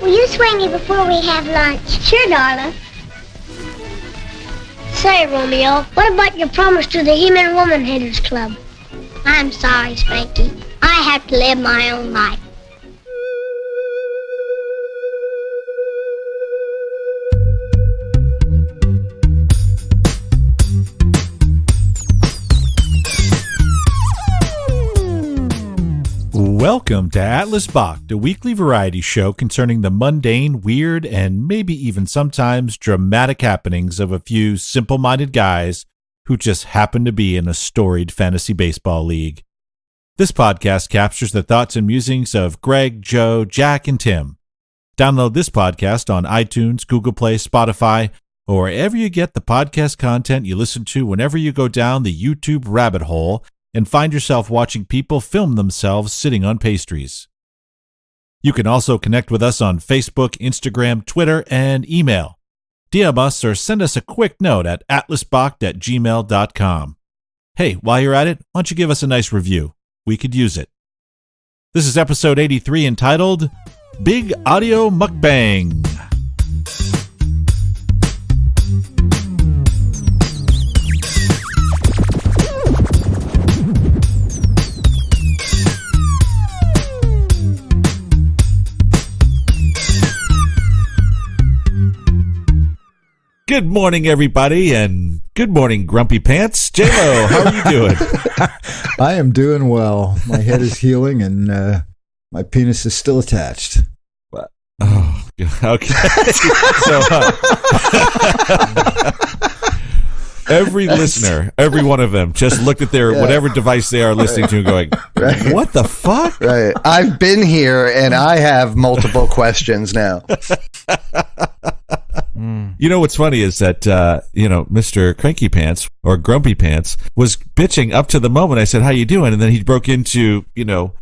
Will you swing me before we have lunch? Sure, darling. Say, Romeo, what about your promise to the He-Man Woman Haters Club? I'm sorry, Spanky. I have to live my own life. Welcome to Atlas Balked, a weekly variety show concerning the mundane, weird, and maybe even sometimes dramatic happenings of a few simple-minded guys who just happen to be in a storied fantasy baseball league. This podcast captures the thoughts and musings of Greg, Joe, Jack, and Tim. Download this podcast on iTunes, Google Play, Spotify, or wherever you get the podcast content you listen to whenever you go down the YouTube rabbit hole and find yourself watching people film themselves sitting on pastries. You can also connect with us on Facebook, Instagram, Twitter, and email. DM us or send us a quick note at atlasbalked@gmail.com. Hey, while you're at it, why don't you give us a nice review? We could use it. This is episode 83 entitled Big Audio Mukbang. Good morning, everybody, and good morning, Grumpy Pants. J-Lo, how are you doing? I am doing well. My head is healing, and my penis is still attached. What? Oh, okay. So, every listener, every one of them, just looked at their whatever device they are listening to and going, what the fuck? Right. I've been here, and I have multiple questions now. You know what's funny is that Mr. Cranky Pants or Grumpy Pants was bitching up to the moment I said, "How you doing?" And then he broke into,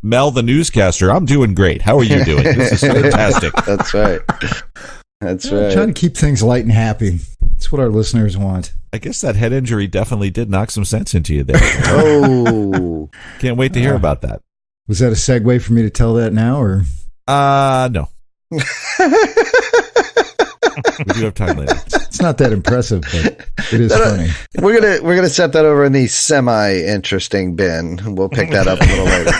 Mel the newscaster. I'm doing great. How are you doing? This is fantastic. That's right. That's right. Trying to keep things light and happy. That's what our listeners want. I guess that head injury definitely did knock some sense into you there. Oh, can't wait to hear about that. Was that a segue for me to tell that now, or? No. We do have time later. It's not that impressive, but it is funny. We're gonna set that over in the semi-interesting bin. We'll pick that up a little later.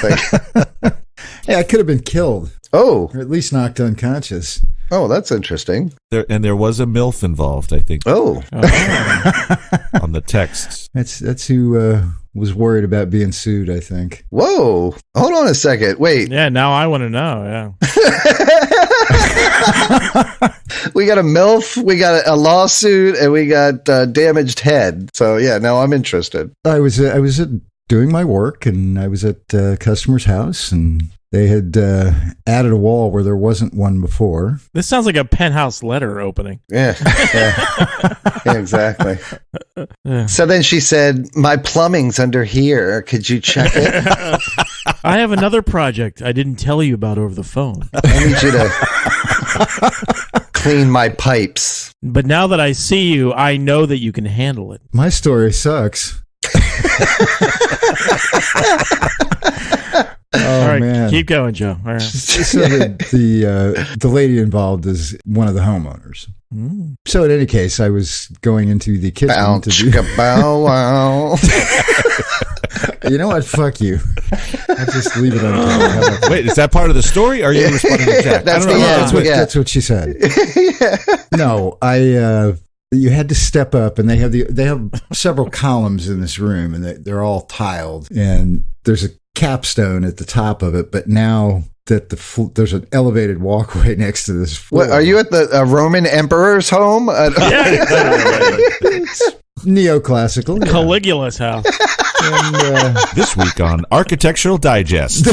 Hey, I could have been killed. Oh, or at least knocked unconscious. Oh, that's interesting. There was a MILF involved, I think. Oh. On the texts. That's who was worried about being sued, I think. Whoa. Hold on a second. Wait. Yeah, now I want to know, yeah. We got a MILF, we got a lawsuit, and we got damaged head. So, yeah, now I'm interested. I was doing my work, and I was at a customer's house, and they had added a wall where there wasn't one before. This sounds like a Penthouse letter opening. Yeah, exactly. So then she said, "My plumbing's under here. Could you check it?" I have another project I didn't tell you about over the phone. I need you to clean my pipes. But now that I see you, I know that you can handle it. My story sucks. Oh, all right, man. Keep going, Joe. All right. So the lady involved is one of the homeowners. Mm. So in any case, I was going into the kitchen Bow wow. You know what? Fuck you. I'll just leave it on. Wait, is that part of the story? Or are you responding to Jack? That's That's what she said. No, you had to step up, and they have several columns in this room, and they're all tiled, and there's a capstone at the top of it. But now that there's an elevated walkway next to this floor. What, are you at the Roman emperor's home? It's neoclassical, yeah. Caligula's house. And, this week on Architectural Digest.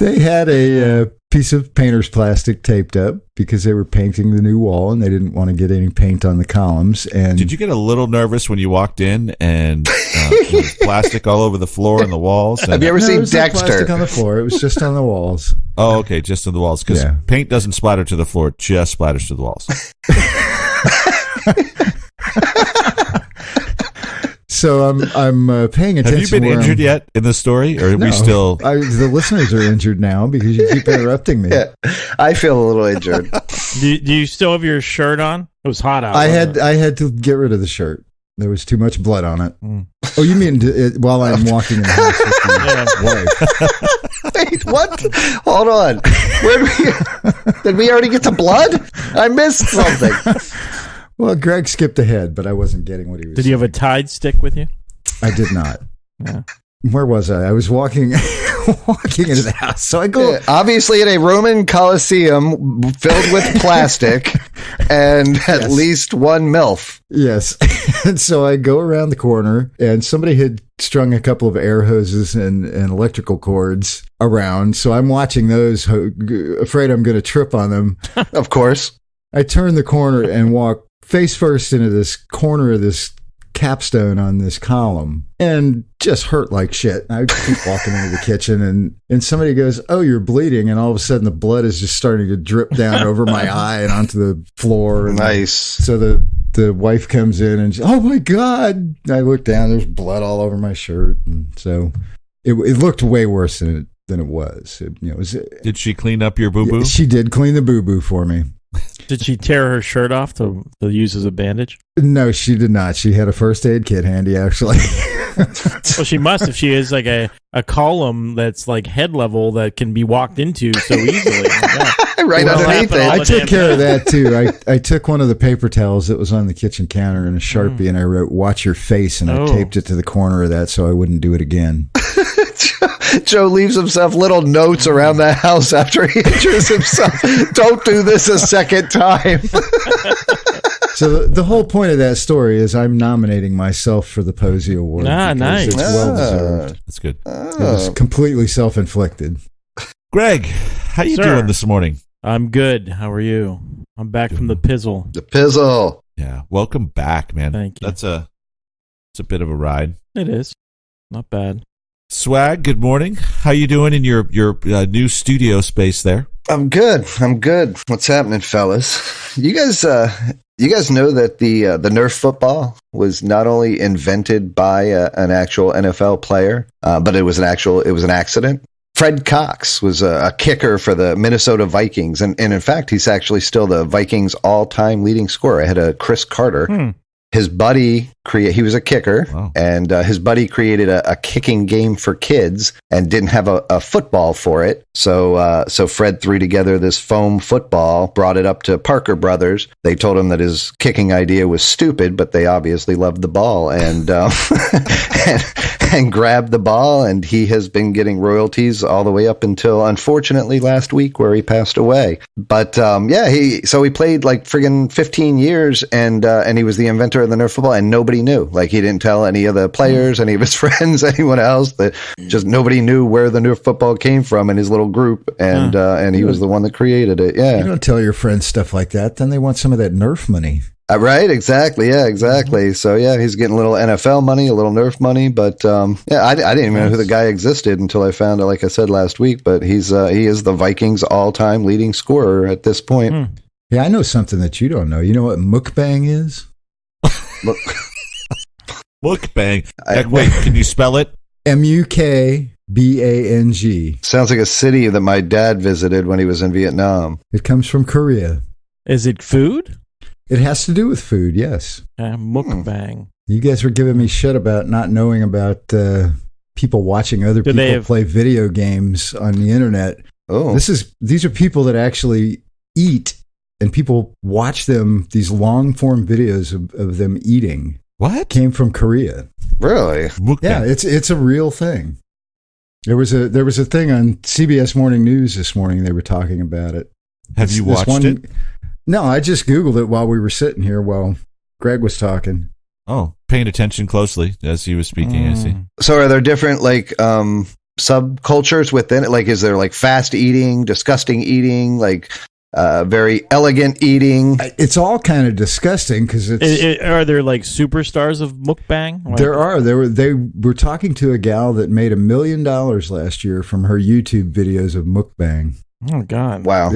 they had a piece of painter's plastic taped up because they were painting the new wall and they didn't want to get any paint on the columns. And did you get a little nervous when you walked in and there was plastic all over the floor and the walls? And have you ever seen Dexter? No plastic on the floor. It was just on the walls. Oh, okay, just on the walls because paint doesn't splatter to the floor; it just splatters to the walls. So I'm paying attention. Have you been where injured yet in the story, or are No, we still? the listeners are injured now because you keep interrupting me. Yeah, I feel a little injured. Do you still have your shirt on? It was hot out. I wasn't it? had to get rid of the shirt. There was too much blood on it. Mm. Oh, you mean while I'm walking in the house with my wife? Wait, what? Hold on. Did we already get to blood? I missed something. Well, Greg skipped ahead, but I wasn't getting what he was Did you have a Tide stick with you? I did not. Yeah. Where was I? I was walking into the house. So I go. Obviously, in a Roman Colosseum filled with plastic and at least one MILF. Yes. And so I go around the corner, and somebody had strung a couple of air hoses and electrical cords around. So I'm watching those, afraid I'm going to trip on them. Of course. I turn the corner and walk face first into this corner of this capstone on this column and just hurt like shit. I keep walking into the kitchen and somebody goes, "Oh, you're bleeding." And all of a sudden the blood is just starting to drip down over my eye and onto the floor. And Nice. so the wife comes in and "Oh my God." I look down, there's blood all over my shirt. And so it looked way worse than it was. Did she clean up your boo-boo? She did clean the boo-boo for me. Did she tear her shirt off to use as a bandage? No, she did not. She had a first aid kit handy, actually. Well, she must if she is like a column that's like head level that can be walked into so easily. Yeah. Right underneath it. I took care of that too. I took one of the paper towels that was on the kitchen counter and a Sharpie and I wrote "Watch your face" and I taped it to the corner of that so I wouldn't do it again. Joe leaves himself little notes around the house after he injures himself. Don't do this a second time. So the whole point of that story is I'm nominating myself for the Posey Award. Ah, because nice. It's well deserved. That's good. It was completely self-inflicted. Greg, how you Sir. doing this morning? I'm good. How are you? I'm back from the pizzle. The pizzle. Yeah, welcome back, man. Thank you. It's a bit of a ride. It is. Not bad. Swag, good morning. How you doing in your new studio space there? I'm good. What's happening, fellas? You guys know that the Nerf football was not only invented by an actual NFL player, but it was an accident. Fred Cox was a kicker for the Minnesota Vikings, and in fact, he's actually still the Vikings' all-time leading scorer ahead of Chris Carter. His buddy he was a kicker, and his buddy created a kicking game for kids and didn't have a football for it. So Fred threw together this foam football, brought it up to Parker Brothers. They told him that his kicking idea was stupid, but they obviously loved the ball and and grabbed the ball. And he has been getting royalties all the way up until, unfortunately, last week where he passed away. But he played like friggin' 15 years, and he was the inventor of the Nerf football, and nobody knew. Like, he didn't tell any of the players, any of his friends, anyone else. That just nobody knew where the Nerf football came from in his little group, and he was the one that created it. Yeah, you don't tell your friends stuff like that, then they want some of that Nerf money. Right, exactly. Yeah, exactly. So yeah, he's getting a little NFL money, a little Nerf money, but I didn't even know who the guy existed until I found it, like I said last week. But he is the Vikings' all-time leading scorer at this point. Yeah, I know something that you don't know. You know what Mukbang is? Mukbang. Wait, can you spell it? Mukbang. Sounds like a city that my dad visited when he was in Vietnam. It comes from Korea. Is it food? It has to do with food, yes. Mukbang. You guys were giving me shit about not knowing about people watching other people play video games on the internet. Oh, these are people that actually eat, and people watch them. These long form videos of them eating. What came from Korea? Really? Mukbang. Yeah, it's a real thing. There was a thing on CBS Morning News this morning. They were talking about it. Have you watched it? No, I just Googled it while we were sitting here while Greg was talking. Oh, paying attention closely as he was speaking, I see. So are there different like subcultures within it? Like, is there like fast eating, disgusting eating, like very elegant eating? It's all kind of disgusting because are there like superstars of mukbang? Like, there are. They were talking to a gal that made $1 million last year from her YouTube videos of mukbang. Oh God! Wow.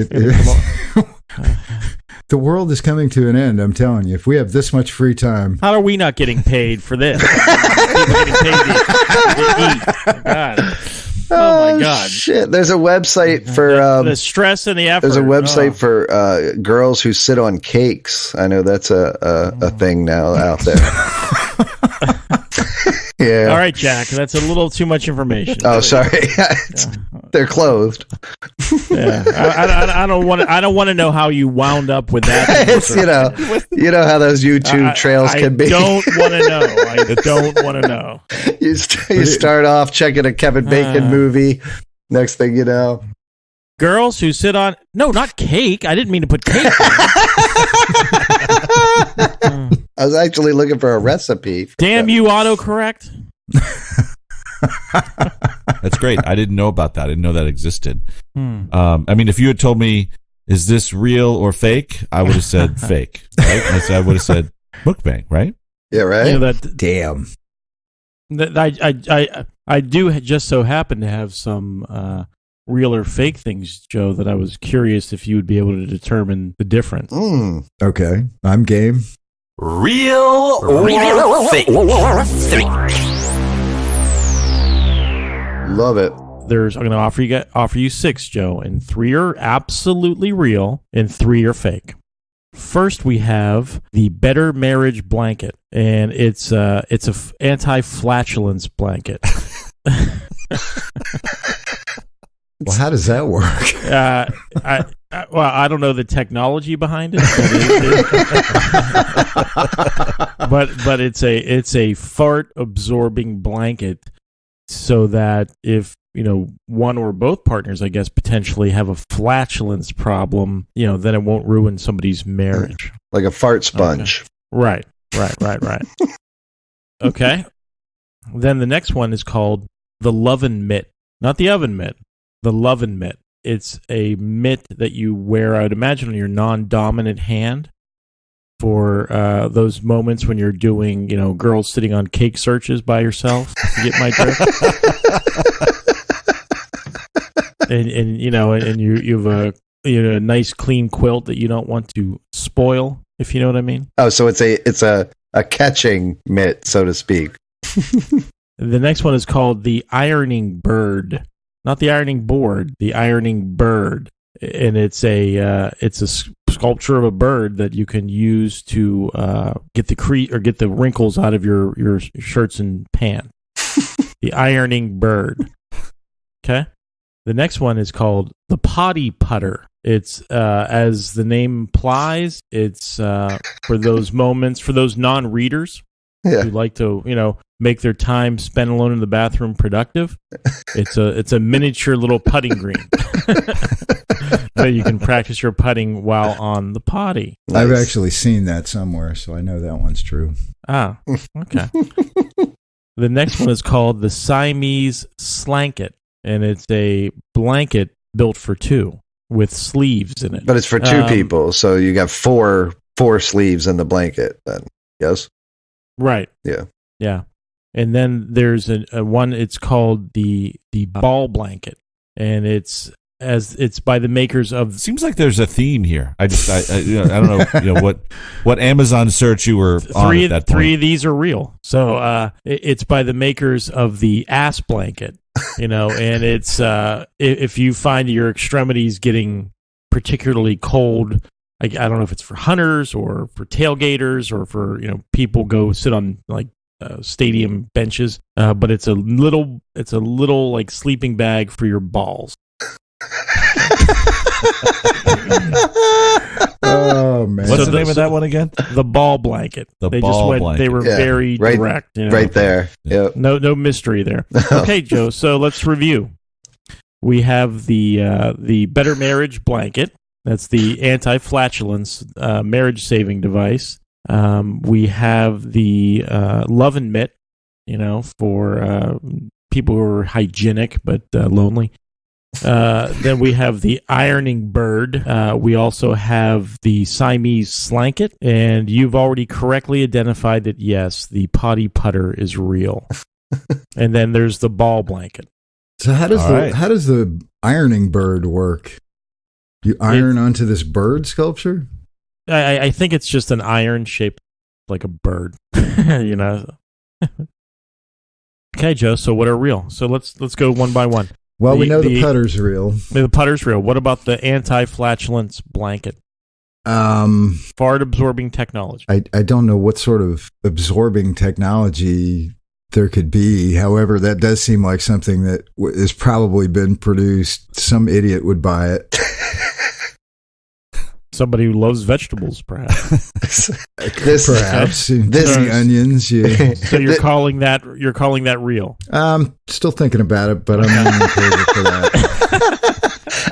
The world is coming to an end, I'm telling you. If we have this much free time. How are we not getting paid for this? People getting paid to eat. God. Oh my God! Shit! There's a website for the stress and the effort. There's a website for girls who sit on cakes. I know that's a thing now out there. Yeah. All right, Jack. That's a little too much information. Oh, sorry. They're clothed. Yeah. I don't want to know how you wound up with that. It's, you know how those YouTube trails can be. I don't want to know. I don't want to know. You start off checking a Kevin Bacon movie. Next thing you know, girls who sit on not cake. I didn't mean to put cake. I was actually looking for a recipe. Damn you, autocorrect. That's great. I didn't know about that. I didn't know that existed. I mean, if you had told me, is this real or fake? I would have said fake. Right? I would have said mukbang, right? Yeah, right. Damn. I do just so happen to have some real or fake things, Joe, that I was curious if you would be able to determine the difference. Okay, I'm game. Real or fake? Love it. I'm going to offer you 6, Joe, and 3 are absolutely real, and 3 are fake. First, we have the Better Marriage blanket, and it's a anti-flatulence blanket. Well, how does that work? I don't know the technology behind it, but it's a fart absorbing blanket, so that if one or both partners, I guess, potentially have a flatulence problem, then it won't ruin somebody's marriage. Like a fart sponge. Okay. Right. Okay. Then the next one is called the Lovin' Mitt, not the oven mitt. The Lovin' Mitt. It's a mitt that you wear, I would imagine, on your non-dominant hand for those moments when you're doing, girls sitting on cake searches by yourself. You get my drift? and you have a nice clean quilt that you don't want to spoil, if you know what I mean. Oh, so it's a catching mitt, so to speak. The next one is called the Ironing Bird. Not the ironing board, the ironing bird, and it's a sculpture of a bird that you can use to get the wrinkles out of your shirts and pants. The ironing bird. Okay. The next one is called the potty putter. It's as the name implies, it's for those moments, for those non-readers who like to make their time spent alone in the bathroom productive. It's a miniature little putting green that you can practice your putting while on the potty. Nice. I've actually seen that somewhere, so I know that one's true. Ah, okay. The next one is called the Siamese Slanket, and it's a blanket built for 2 with sleeves in it. But it's for 2 people, so you got four sleeves in the blanket then. Yes? Right. Yeah. And then there's a one. It's called the ball blanket, and it's by the makers of. Seems like there's a theme here. I don't know what Amazon search you were on at that point. 3 of these are real. So it's by the makers of the ass blanket, and it's if you find your extremities getting particularly cold. I don't know if it's for hunters or for tailgaters or for people go sit on like stadium benches, but it's a little like sleeping bag for your balls. Oh man! What's the name of that one again? The ball blanket. They were very direct. Right there. Yeah. No mystery there. Okay, Joe. So let's review. We have the Better Marriage blanket. That's the anti-flatulence marriage saving device. We have the Lovin' Mitt, for people who are hygienic but lonely. Then we have the Ironing Bird. We also have the Siamese Slanket. And you've already correctly identified that, yes, the potty putter is real. And then there's the ball blanket. So how does the Ironing Bird work? You iron onto this bird sculpture? I think it's just an iron shaped like a bird. You know. Okay, Joe. So what are real? So let's go one by one. Well, we know the putter's real. The putter's real. What about the anti-flatulence blanket? Fart absorbing technology. I don't know what sort of absorbing technology there could be. However, that does seem like something that has probably been produced. Some idiot would buy it. Somebody who loves vegetables, perhaps. Perhaps the onions. Yeah. So you're calling that real? Still thinking about it, but I'm on the table for that.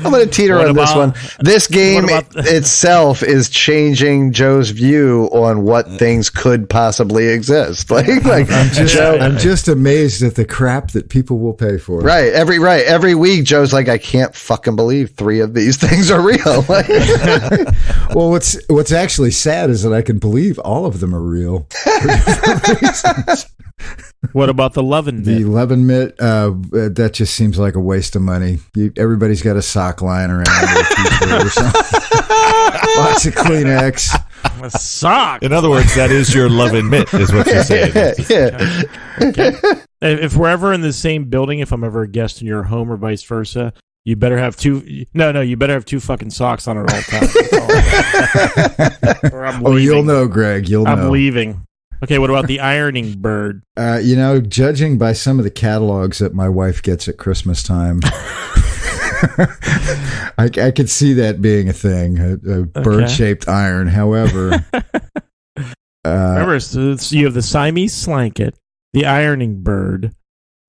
I'm going to teeter on this one. This game itself is changing Joe's view on what things could possibly exist. I'm just amazed at the crap that people will pay for. Right. Every week, Joe's like, I can't fucking believe 3 of these things are real. Well, what's actually sad is that I can believe all of them are real. What about the Lovin' Mitt? The Lovin' Mitt, that just seems like a waste of money. Everybody's got a sock lying around or a t-shirt or something. Lots of Kleenex. A sock. In other words, that is your Lovin' Mitt, is what you're saying. Yeah. Okay. If we're ever in the same building, if I'm ever a guest in your home or vice versa, you better have two. No, you better have 2 fucking socks on at all times. Or I'm leaving. Oh, you'll know, Greg. I'm leaving. Okay, what about the ironing bird? Judging by some of the catalogs that my wife gets at Christmas time, I could see that being a thing, a bird-shaped iron. However, remember, so you have the Siamese slanket, the ironing bird.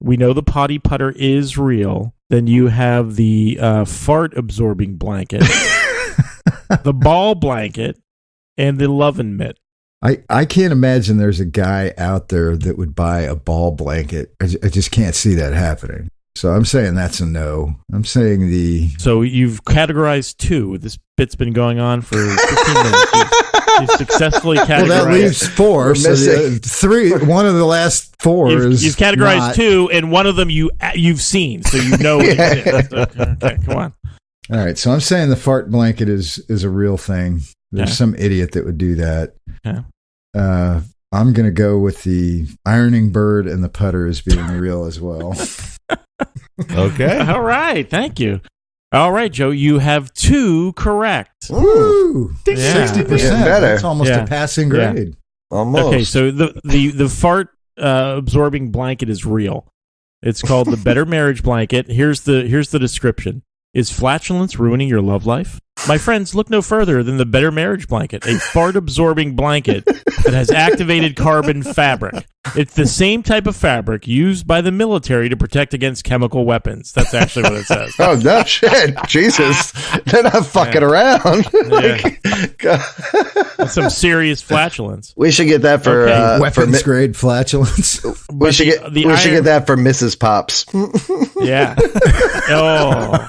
We know the potty putter is real. Then you have the fart-absorbing blanket, the ball blanket, and the Lovin' Mitt. I can't imagine there's a guy out there that would buy a ball blanket. I just can't see that happening. So I'm saying that's a no. I'm saying So you've categorized 2. This bit's been going on for 15 minutes. You've successfully categorized. Well, that leaves 4. So 3. One of the last 4 is you've categorized not. 2, and one of them you've seen, so you know. Okay, come on. All right, so I'm saying the fart blanket is a real thing. There's some idiot that would do that. Yeah. I'm going to go with the ironing bird and the putter as being real as well. Okay. All right. Thank you. All right, Joe. You have 2 correct. Woo! 60%. Better. That's almost a passing grade. Yeah. Almost. Okay, so the fart absorbing blanket is real. It's called the Better Marriage Blanket. Here's the description. Is flatulence ruining your love life? My friends, look no further than the Better Marriage Blanket, a fart-absorbing blanket that has activated carbon fabric. It's the same type of fabric used by the military to protect against chemical weapons. That's actually what it says. Oh, no shit. Jesus. They're not fucking around. Yeah. That's some serious flatulence. We should get that for... weapons grade flatulence. We should get that for Mrs. Pops. Yeah. Oh.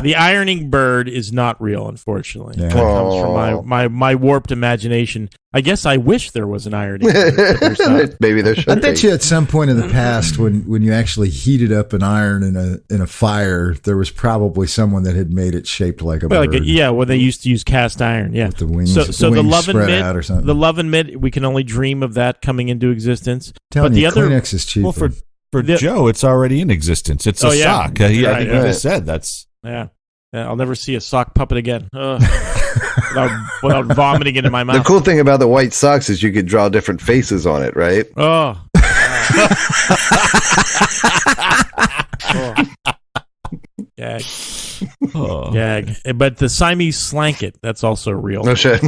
The ironing bird is not real, unfortunately. Yeah. That comes from my warped imagination. I guess I wish there was an ironing bird, but there's not. Maybe there should I bet be. you at some point in the past when you actually heated up an iron in a fire, there was probably someone that had made it shaped like a bird. Well, they used to use cast iron, yeah. With the wings, so the Lovin' spread Mitt, out or something. the Lovin' Mitt, we can only dream of that coming into existence. Telling but you, the other Kleenex is cheaper. Well, for Joe, it's already in existence. It's a sock. I think you just said that's... Yeah. I'll never see a sock puppet again. Without vomiting into my mouth. The cool thing about the white socks is you could draw different faces on it, right? Oh. Gag. Gag. But the Siamese slanket, that's also real. No shit.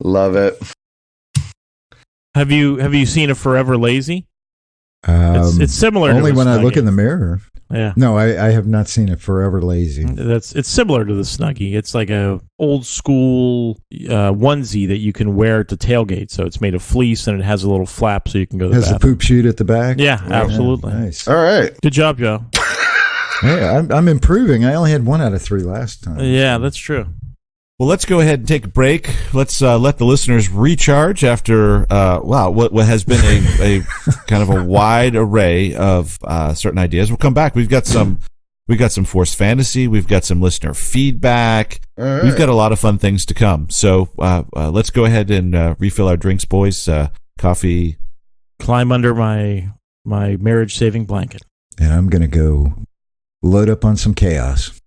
Love it. Have you seen a Forever Lazy? It's similar only to when I look Snuggie. in the mirror. Yeah. No, I have not seen it. Forever Lazy. It's similar to the Snuggie. It's like a old school onesie that you can wear to tailgate. So it's made of fleece and it has a little flap so you can go to the Has the bathroom. poop chute at the back? Yeah, absolutely. Nice. All right. Good job, Joe. Yeah, I'm improving. I only had 1 out of 3 last time. Yeah, that's true. Well, let's go ahead and take a break. Let's let the listeners recharge after what has been a kind of a wide array of certain ideas. We'll come back. We've got some We got some Forced Fantasy. We've got some listener feedback. right. We've got a lot of fun things to come. So let's go ahead and refill our drinks, boys. Coffee. Climb under my marriage-saving blanket. And I'm going to go load up on some chaos.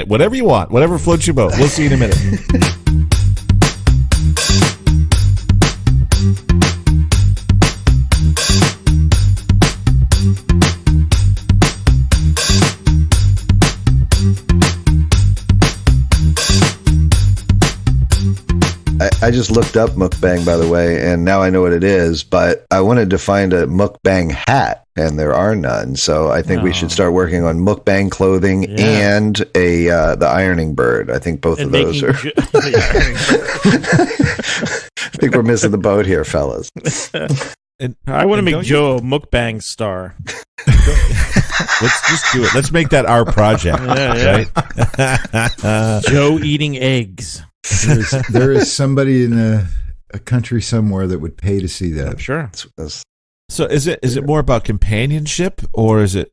Whatever you want. Whatever floats your boat. We'll see you in a minute. I just looked up Mukbang, by the way, and now I know what it is, but I wanted to find a Mukbang hat, and there are none. So I think we should start working on Mukbang clothing and the ironing bird. I think both of those are... I think we're missing the boat here, fellas. I want to make Joe a Mukbang star. Let's just do it. Let's make that our project. Right? Joe eating eggs. There is somebody in a country somewhere that would pay to see that. I'm sure. So is it more about companionship, or is it?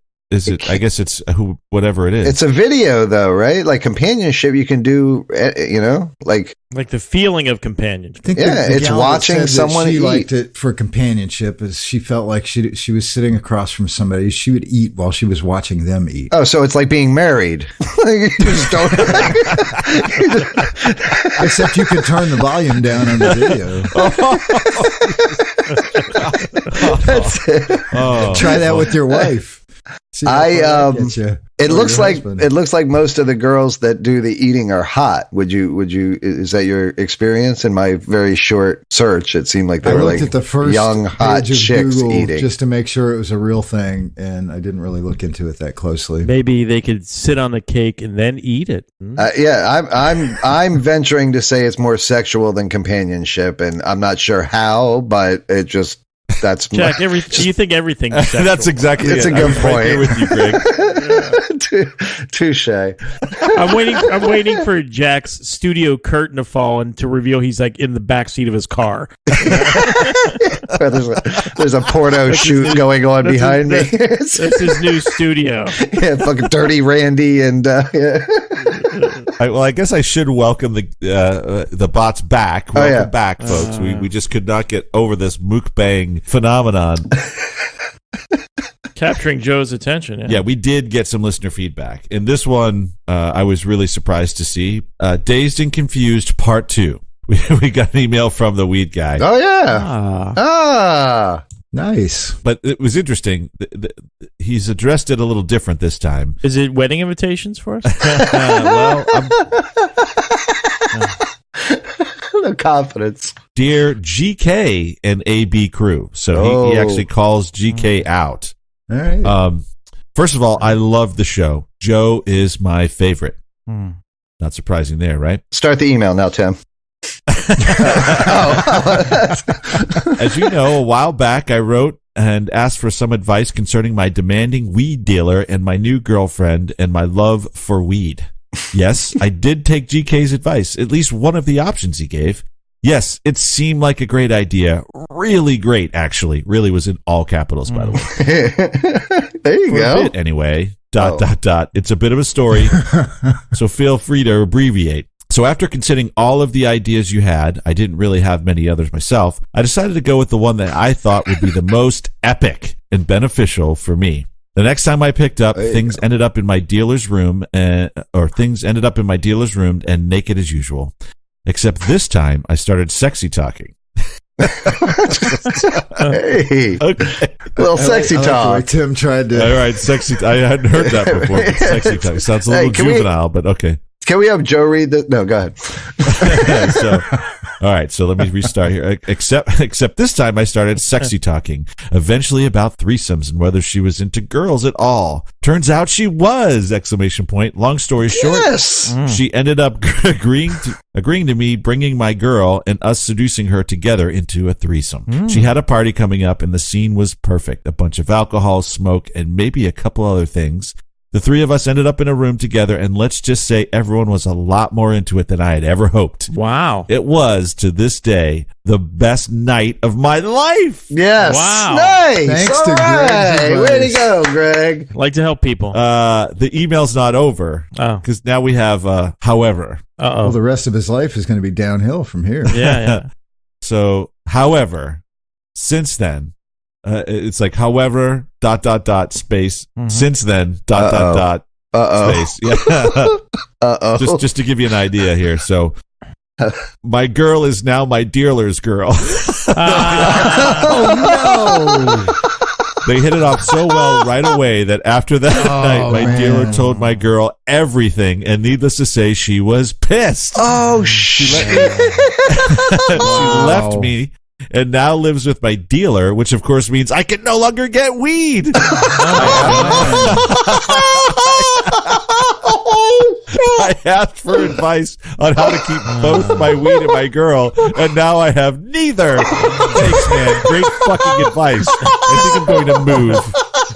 I guess it's whatever it is. It's a video, though, right? Like companionship, you can do, like the feeling of companionship. I think it's watching someone she eat. liked it for companionship, as she felt like she was sitting across from somebody. She would eat while she was watching them eat. Oh, so it's like being married. You just don't. Except you could turn the volume down on the video. That's it. Try that with your wife. See it looks like most of the girls that do the eating are hot. Would you is that your experience? In my very short search, it seemed like they were like at the first young hot page of chicks Google eating, just to make sure it was a real thing, and I didn't really look into it that closely. Maybe they could sit on the cake and then eat it. I'm venturing to say it's more sexual than companionship, and I'm not sure how, but it just that's Jack. Do you think everything's sexual? That's exactly. It's a good point. Right there with you, Greg. Touche. I'm waiting for Jack's studio curtain to fall and to reveal he's like in the backseat of his car. There's a porno shoot going on behind me. That's his new studio. Yeah, fucking Dirty Randy and I guess I should welcome the bots back. Welcome back, folks. We just could not get over this mukbang phenomenon. Capturing Joe's attention. Yeah, we did get some listener feedback. And this one, I was really surprised to see. Dazed and Confused Part 2. We got an email from the weed guy. Oh, yeah. Nice. But it was interesting. He's addressed it a little different this time. Is it wedding invitations for us? Well, No confidence. Dear GK and AB crew. So he actually calls GK out. All right. First of all, I love the show. Joe is my favorite. Not surprising there, right? Start the email now, Tim. As you know, a while back I wrote and asked for some advice concerning my demanding weed dealer and my new girlfriend and my love for weed. Yes, I did take GK's advice, at least one of the options he gave. Yes, it seemed like a great idea. Really great, actually. Really was in all capitals, by the way. There you For go. a bit, anyway. ... It's a bit of a story, so feel free to abbreviate. So after considering all of the ideas you had, I didn't really have many others myself, I decided to go with the one that I thought would be the most epic and beneficial for me. The next time I picked up, things ended up in my dealer's room, and naked as usual. Except this time, I started sexy talking. Hey, Okay. little sexy I like talk. the way Tim tried to. All right, sexy. I hadn't heard that before. But sexy talking sounds a little juvenile, but okay. Can we have Joe read this? No, go ahead. All right, so let me restart here. Except this time I started sexy talking, eventually about threesomes and whether she was into girls at all. Turns out she was! ! Long story short, Yes. she ended up agreeing to me bringing my girl and us seducing her together into a threesome. She had a party coming up and the scene was perfect. A bunch of alcohol, smoke, and maybe a couple other things. The three of us ended up in a room together, and let's just say everyone was a lot more into it than I had ever hoped. Wow. It was, to this day, the best night of my life. Yes. Wow. Nice. Thanks All to Greg's right. advice. Way to go, Greg. Like to help people. The email's not over Oh. because now we have, however. Well, the rest of his life is going to be downhill from here. Yeah. So, however, since then, it's like, however, ... space, since then, ... space. Yeah. Just to give you an idea here. So, my girl is now my dealer's girl. Oh, no. They hit it off so well right away that after that night, my man. dealer told my girl everything, and needless to say, she was pissed. Oh, shit. She left me and now lives with my dealer, which of course means I can no longer get weed. I asked for advice on how to keep both my weed and my girl, and now I have neither. Thanks, man. Great fucking advice. I think I'm going to move.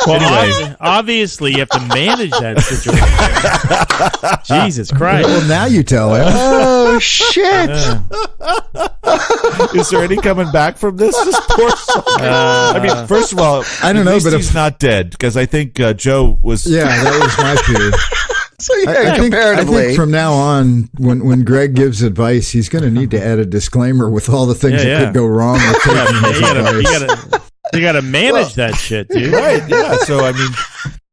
Well, Anyway. obviously, you have to manage that situation. Jesus Christ. Well, now you tell him. Oh, shit. Is there any coming back from this? This poor soul. I mean, first of all, I don't know, at least but he's not dead, because I think Joe was. Yeah, that was my fear. So, yeah, I comparatively. think from now on, when Greg gives advice, he's going to need to add a disclaimer with all the things that could go wrong with taking his advice. You gotta manage that shit, dude. Right, yeah. So,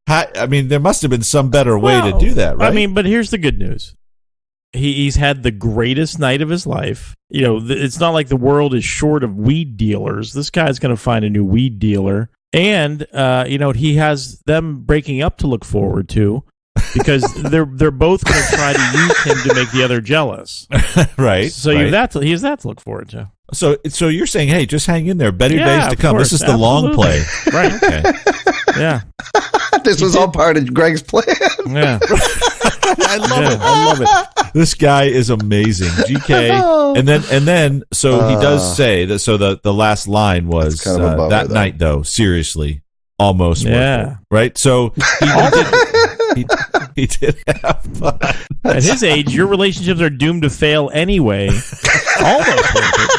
I mean, there must have been some better way to do that, right? I mean, but here's the good news. He's had the greatest night of his life. You know, it's not like the world is short of weed dealers. This guy's going to find a new weed dealer. And, he has them breaking up to look forward to because they're both going to try to use him to make the other jealous. Right. So right. he has that to look forward to. So you're saying, hey, just hang in there. Better Yeah, days to of come. course, This is the long play. absolutely. Right. Okay. Yeah. This was all part of Greg's plan. Yeah. I love it. This guy is amazing. GK. And then so he does say that. So the last line was It's kind of a bummer, that though. night though, seriously, almost worth Yeah. it. Right? So he did have fun. At his age, your relationships are doomed to fail anyway. Almost worth it.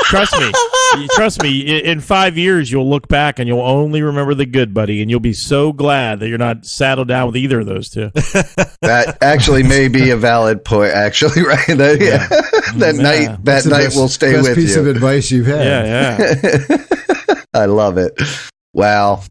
Trust me. In 5 years, you'll look back and you'll only remember the good, buddy, and you'll be so glad that you're not saddled down with either of those two. That actually may be a valid point. Actually, right? That night will stay best with piece you. of advice you've had. Yeah. I love it. Wow.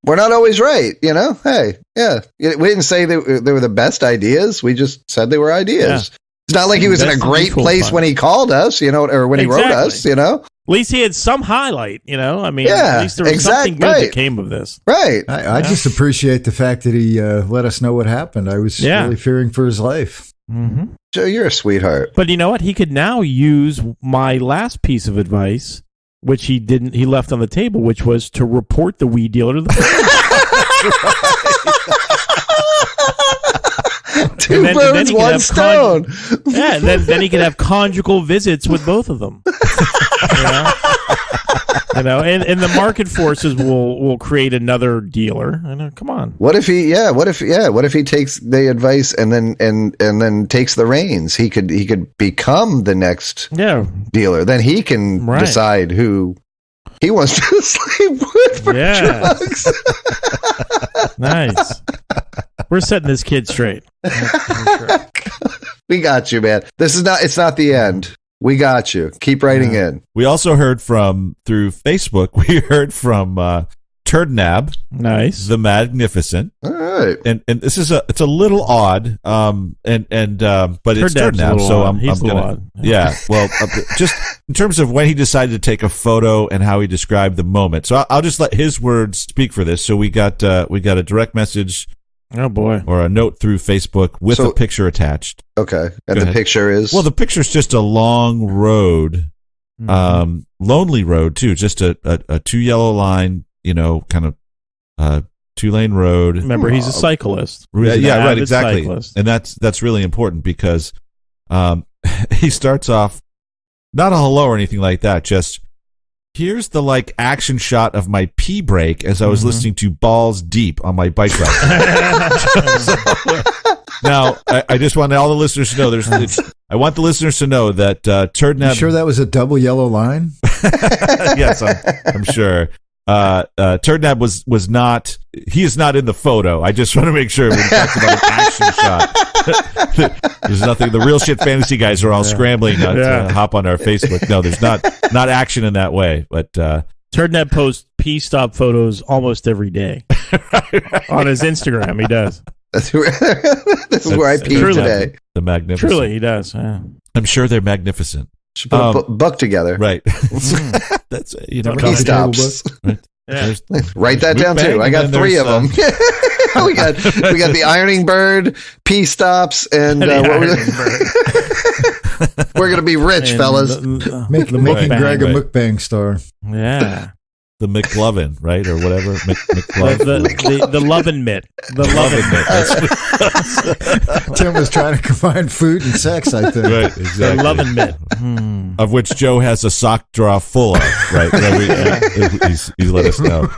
We're not always right, you know? Hey, yeah. We didn't say they were the best ideas. We just said they were ideas. Yeah. It's not like he was in a Best great useful place fun. when he called us, or when he wrote Exactly. us, At least he had some highlight, I mean, Yeah, at least there was something good right. that came of this. Right. I just appreciate the fact that he let us know what happened. I was really fearing for his life. Mm-hmm. Joe, you're a sweetheart. But you know what? He could now use my last piece of advice, which he left on the table, which was to report the weed dealer to the police. Two birds, one stone. Yeah, then he could have conjugal visits with both of them. And the market forces will create another dealer. Come on. What if he takes the advice and then takes the reins? He could become the next dealer. Then he can decide who he wants to sleep with for drugs. Nice. We're setting this kid straight. We got you, man. It's not the end. We got you. Keep writing in. We also heard through Facebook, we heard from Turdnab. Nice. The Magnificent. All right. And this is it's a little odd. But it's Turdnab, so I'm gonna odd. Yeah. Well, just in terms of when he decided to take a photo and how he described the moment. So I'll just let his words speak for this. So we got a direct message. Oh boy. Or a note through Facebook with a picture attached. Okay. And the picture is? Well, the picture's just a long road, lonely road too, just a two yellow line, kind of 2-lane road. Remember, he's a cyclist. Yeah, right, exactly. Cyclist. And that's really important because he starts off not a hello or anything like that, just Here's the action shot of my pee break as I was listening to Balls Deep on my bike ride. Now, I just want all the listeners to know I want the listeners to know that Turdnab. You sure that was a double yellow line? Yes, I'm sure. Turdnab was not. He is not in the photo. I just want to make sure when we talk about an action shot. There's nothing. The Real Shit Fantasy guys are all scrambling to hop on our Facebook. No, there's not action in that way. But Turdnab posts pee stop photos almost every day on his Instagram. He does. This is where I peed today. The magnificent. Truly, he does. Yeah. I'm sure they're magnificent. Should put a book together. Right. That's pee stops. Right. Yeah. Write that down too. I got 3 of them. we got the ironing bird, pee stops, and we're gonna be rich, fellas. Making Greg a mukbang star. Yeah. The McLovin, right, or whatever. McLovin. The lovin' mitt. The lovin' mitt. Tim was trying to combine food and sex, I think. Right, exactly. The lovin' mitt. Of which Joe has a sock drawer full of, right? He's let us know.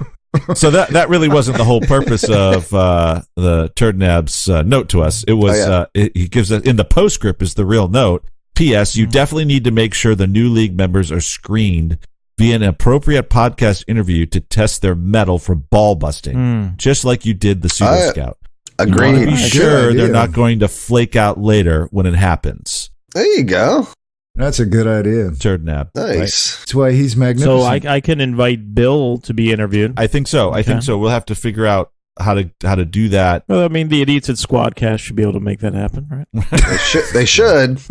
So that really wasn't the whole purpose of the Turdnab's note to us. It was he gives us in the postscript is the real note. P.S. You definitely need to make sure the new league members are screened via an appropriate podcast interview to test their mettle for ball busting, just like you did the Pseudo Scout. Agreed. You want to be sure they're not going to flake out later when it happens. There you go. That's a good idea. Turdnab. Nice. Right? That's why he's magnificent. So I can invite Bill to be interviewed. I think so. I think so. We'll have to figure out how to do that. Well, I mean, the Idiots at Squadcast should be able to make that happen, right? They should.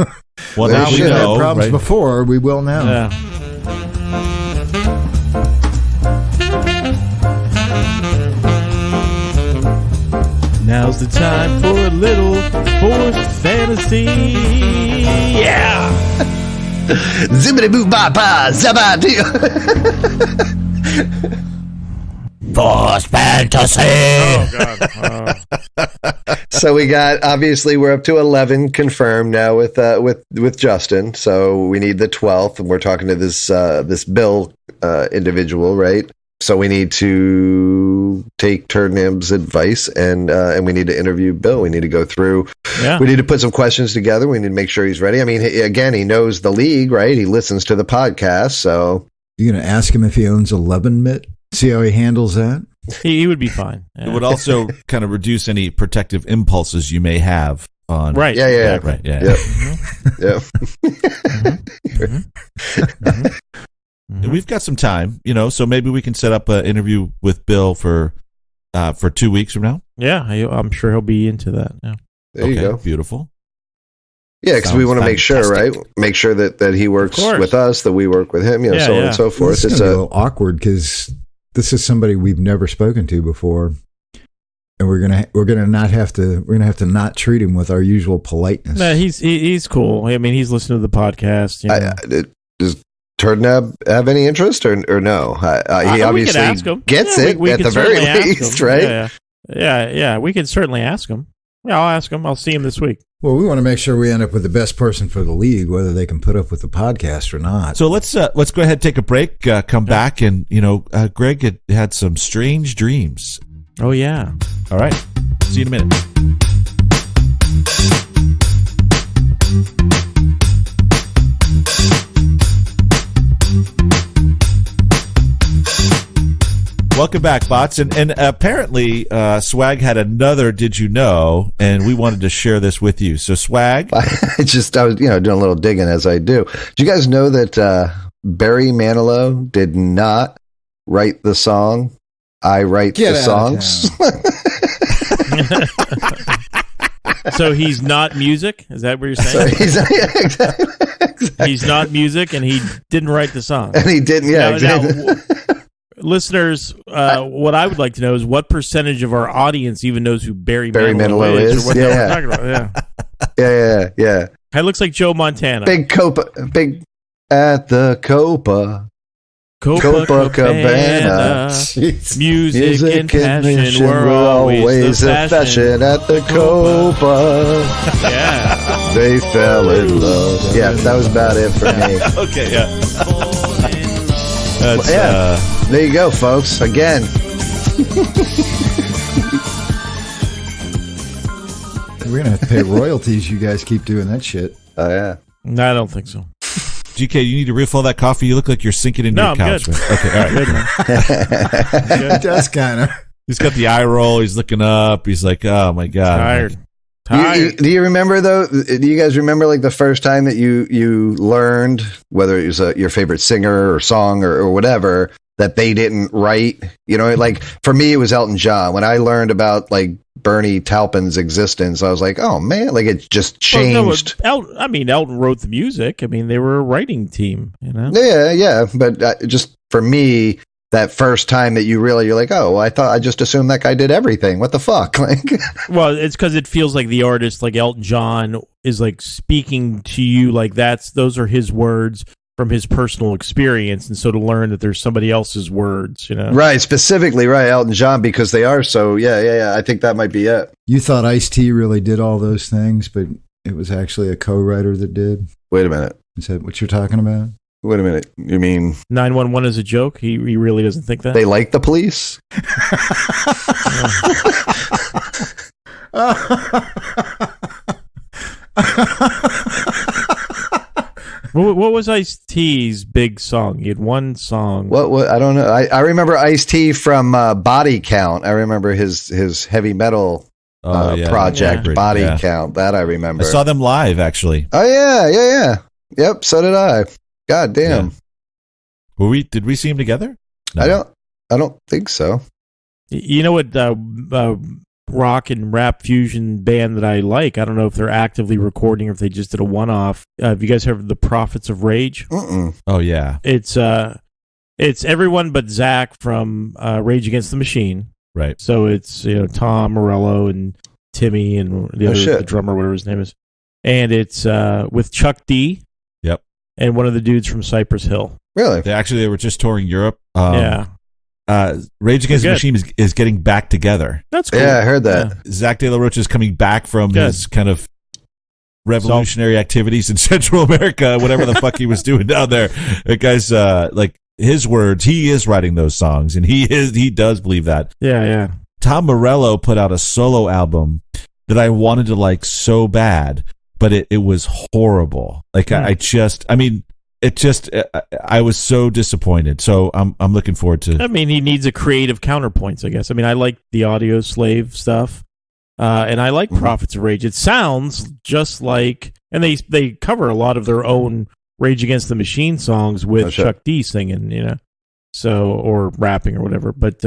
Well, now we we've know, had problems right? before. We will now. Yeah. Now's the time for a little forced fantasy. Yeah. Zibbity boo ba ba zabba dee. Forced fantasy. Oh God. So we got, obviously we're up to 11 confirmed now with Justin. So we need the 12th, and we're talking to this Bill individual, right? So we need to take Turdnab's advice, and we need to interview Bill. We need to go through. Yeah. We need to put some questions together. We need to make sure he's ready. I mean, he knows the league, right? He listens to the podcast. So you're going to ask him if he owns a 11 mitt? See how he handles that? He would be fine. Yeah. It would also kind of reduce any protective impulses you may have on. Right. Yeah. Exactly. Right. Yeah. Yep. Mm-hmm. And we've got some time, so maybe we can set up an interview with Bill for 2 weeks from now. Yeah, I'm sure he'll be into that. Yeah. There you go. Beautiful. Yeah, because we want to make sure, right? Make sure that he works with us, that we work with him, so on and so forth. It's a little awkward because this is somebody we've never spoken to before, and we're gonna have to not treat him with our usual politeness. No, he's cool. I mean, he's listening to the podcast. Does Turdnab have any interest or no? He obviously gets it at the very least, right? Yeah. We can certainly ask him. Yeah, I'll ask him. I'll see him this week. Well, we want to make sure we end up with the best person for the league, whether they can put up with the podcast or not. So let's go ahead and take a break, come back, and, Greg had some strange dreams. Oh, yeah. All right. See you in a minute. Welcome back, bots. And apparently, Swag had another Did You Know, and we wanted to share this with you. So, Swag. I was, doing a little digging as I do. Do you guys know that Barry Manilow did not write the song I Write the Songs? So he's not music? Is that what you're saying? Exactly. He's not music, and he didn't write the song. And he didn't, exactly. Listeners, what I would like to know is what percentage of our audience even knows who Barry Manilow is, or what we're talking about. Yeah. It looks like Joe Montana. Big at the Copacabana. Music and passion were always the fashion at the Copa. Yeah. They fell in love. Yeah, that was about it for me. Okay, yeah. That's, There you go, folks. Again. We're gonna have to pay royalties. You guys keep doing that shit. Oh yeah. No, I don't think so. GK, you need to refill that coffee. You look like you're sinking into No, your I'm couch. good. Man. Okay, all right. Good, man. It does kind of. He's got the eye roll. He's looking up. He's like, oh my God. Tired. Do you remember though? Do you guys remember like the first time that you learned, whether it was your favorite singer or song or whatever, that they didn't write? You know, like for me, it was Elton John. When I learned about like Bernie Taupin's existence, I was like, oh man, like it just changed. Elton wrote the music. I mean, they were a writing team, you know? Yeah. But just for me, that first time that you're like, oh, I just assumed that guy did everything. What the fuck? Like, well, it's because it feels like the artist, like Elton John, is like speaking to you like those are his words from his personal experience, and so to learn that there's somebody else's words, you know? Right, specifically, right, Elton John, because they are so. Yeah. I think that might be it. You thought Ice-T really did all those things, but it was actually a co-writer that did. Wait a minute. Is that what you're talking about? Wait a minute. You mean 911 is a joke? He really doesn't think that? they like the police? What was Ice-T's big song? He had one song. What? I don't know. I remember Ice-T from Body Count. I remember his heavy metal project, Yeah. Body Count. That I remember. I saw them live, actually. Oh, yeah. Yep, so did I. God damn. Yeah. Did we see him together? No. I don't think so. You know what rock and rap fusion band that I like? I don't know if they're actively recording or if they just did a one-off. Have you guys heard of the Prophets of Rage? Mm-mm. Oh, yeah. It's everyone but Zach from Rage Against the Machine. Right. So it's Tom Morello and Timmy and the drummer, whatever his name is. And it's with Chuck D. Yep. And one of the dudes from Cypress Hill. Really? They were just touring Europe. Yeah. Rage Against the Machine is getting back together. That's cool. Yeah, I heard that. Yeah. Zach De La Rocha is coming back from his kind of revolutionary activities in Central America, whatever the fuck he was doing down there. That guy's like his words. He is writing those songs, and he does believe that. Yeah. Tom Morello put out a solo album that I wanted to like so bad, but it was horrible. Like I was so disappointed. So I'm looking forward to. I mean, he needs a creative counterpoints, I guess. I mean, I like the Audio Slave stuff, and I like Prophets of Rage. It sounds just like, and they cover a lot of their own Rage Against the Machine songs with Chuck D singing, so or rapping or whatever. But